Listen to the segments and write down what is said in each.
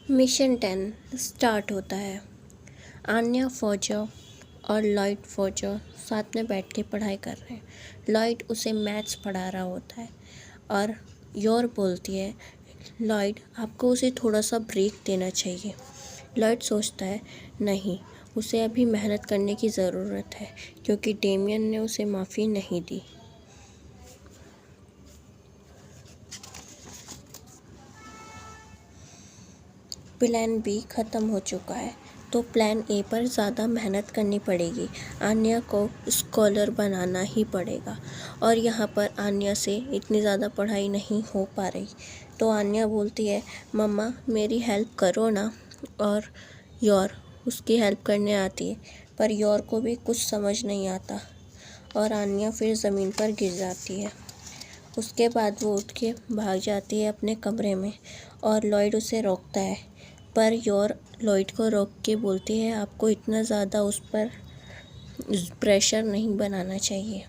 Mission 10 start होता है। आन्या फौजर और लॉयड फौजर साथ में बैठ के पढ़ाई कर रहे हैं। लॉयड उसे मैथ्स पढ़ा रहा होता है और योर बोलती है, लॉयड आपको उसे थोड़ा सा ब्रेक देना चाहिए। लॉयड सोचता है, नहीं, उसे अभी मेहनत करने की ज़रूरत है क्योंकि डेमियन ने उसे माफ़ी नहीं दी। प्लान बी ख़त्म हो चुका है तो प्लान ए पर ज़्यादा मेहनत करनी पड़ेगी। आन्या को स्कॉलर बनाना ही पड़ेगा और यहाँ पर आन्या से इतनी ज़्यादा पढ़ाई नहीं हो पा रही। तो आन्या बोलती है, मम्मा मेरी हेल्प करो ना। और योर उसकी हेल्प करने आती है पर योर को भी कुछ समझ नहीं आता और आन्या फिर ज़मीन पर गिर जाती है। उसके बाद वो उठ के भाग जाती है अपने कमरे में और लॉयड उसे रोकता है पर योर लॉयड को रोक के बोलती है, आपको इतना ज़्यादा उस पर प्रेशर नहीं बनाना चाहिए।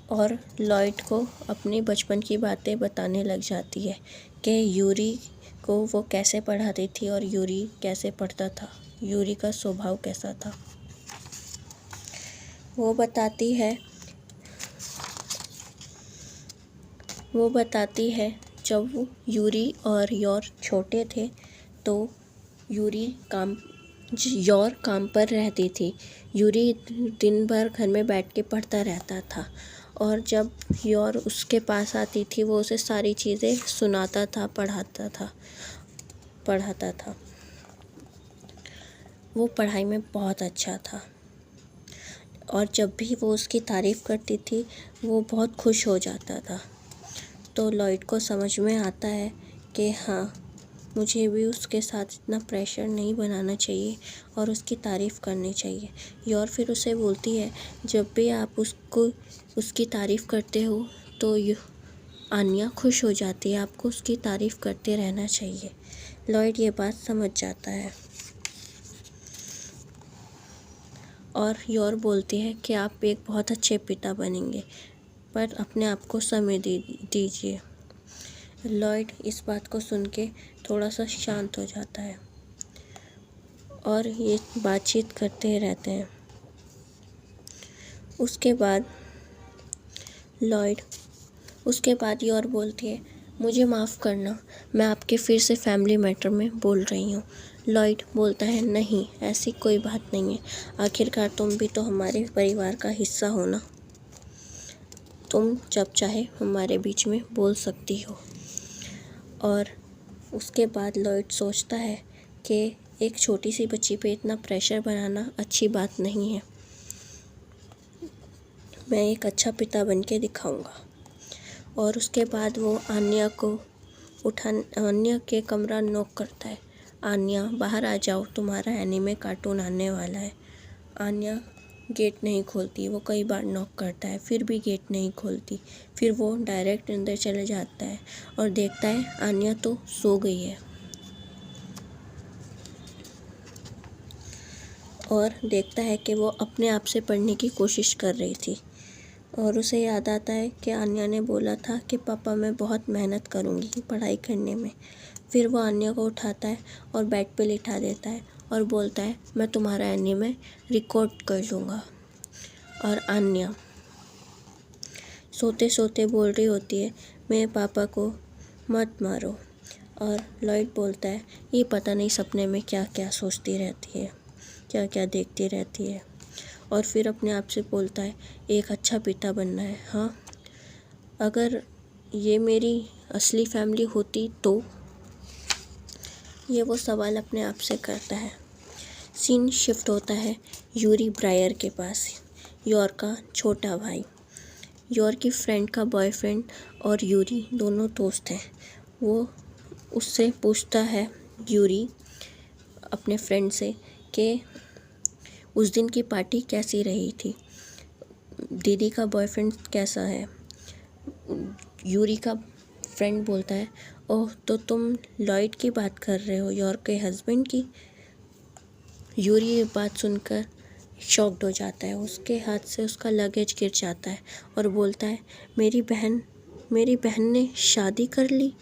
और लॉयड को अपनी बचपन की बातें बताने लग जाती है कि यूरी को वो कैसे पढ़ाती थी और यूरी कैसे पढ़ता था, यूरी का स्वभाव कैसा था। वो बताती है जब यूरी और योर छोटे थे तो योर काम पर रहती थी। यूरी दिन भर घर में बैठ के पढ़ता रहता था और जब योर उसके पास आती थी वो उसे सारी चीज़ें सुनाता था, पढ़ाता था। वो पढ़ाई में बहुत अच्छा था और जब भी वो उसकी तारीफ़ करती थी वो बहुत खुश हो जाता था। तो लॉयड को समझ में आता है कि हाँ, मुझे भी उसके साथ इतना प्रेशर नहीं बनाना चाहिए और उसकी तारीफ़ करनी चाहिए। योर फिर उसे बोलती है, जब भी आप उसकी तारीफ़ करते हो तो आन्या खुश हो जाती है, आपको उसकी तारीफ़ करते रहना चाहिए। लॉयड ये बात समझ जाता है और योर बोलती है कि आप एक बहुत अच्छे पिता बनेंगे पर अपने आप को समय दीजिए। लॉयड इस बात को सुन के थोड़ा सा शांत हो जाता है और ये बातचीत करते रहते हैं। उसके बाद योर बोलती है, मुझे माफ़ करना, मैं आपके फिर से फैमिली मैटर में बोल रही हूँ। लॉयड बोलता है, नहीं, ऐसी कोई बात नहीं है, आखिरकार तुम भी तो हमारे परिवार का हिस्सा हो ना, तुम जब चाहे हमारे बीच में बोल सकती हो। और उसके बाद लॉयड सोचता है कि एक छोटी सी बच्ची पे इतना प्रेशर बनाना अच्छी बात नहीं है, मैं एक अच्छा पिता बन के दिखाऊँगा। और उसके बाद वो आन्या के कमरा नॉक करता है। आन्या बाहर आ जाओ, तुम्हारा एनीमे कार्टून आने वाला है। आन्या गेट नहीं खोलती, वो कई बार नॉक करता है फिर भी गेट नहीं खोलती। फिर वो डायरेक्ट अंदर चले जाता है और देखता है आन्या तो सो गई है और देखता है कि वो अपने आप से पढ़ने की कोशिश कर रही थी और उसे याद आता है कि आन्या ने बोला था कि पापा मैं बहुत मेहनत करूँगी पढ़ाई करने में। फिर वो आन्या को उठाता है और बेड पे लिटा देता है और बोलता है, मैं तुम्हारा एनीमे रिकॉर्ड कर लूँगा। और आन्या सोते सोते बोल रही होती है, मेरे पापा को मत मारो। और लॉयड बोलता है, ये पता नहीं सपने में क्या क्या सोचती रहती है, क्या क्या देखती रहती है। और फिर अपने आप से बोलता है, एक अच्छा पिता बनना है। हाँ, अगर ये मेरी असली फैमिली होती तो। ये वो सवाल अपने आप से करता है। सीन शिफ्ट होता है यूरी ब्रायर के पास। योर का छोटा भाई, योर की फ्रेंड का बॉयफ्रेंड और यूरी दोनों दोस्त हैं। वो उससे पूछता है, यूरी अपने फ्रेंड से, कि उस दिन की पार्टी कैसी रही थी, दीदी का बॉयफ्रेंड कैसा है। यूरी का फ्रेंड बोलता है, ओह, तो तुम लॉयड की बात कर रहे हो, योर के हस्बैंड की। यूरी ये बात सुनकर शॉक्ड हो जाता है, उसके हाथ से उसका लगेज गिर जाता है और बोलता है, मेरी बहन ने शादी कर ली,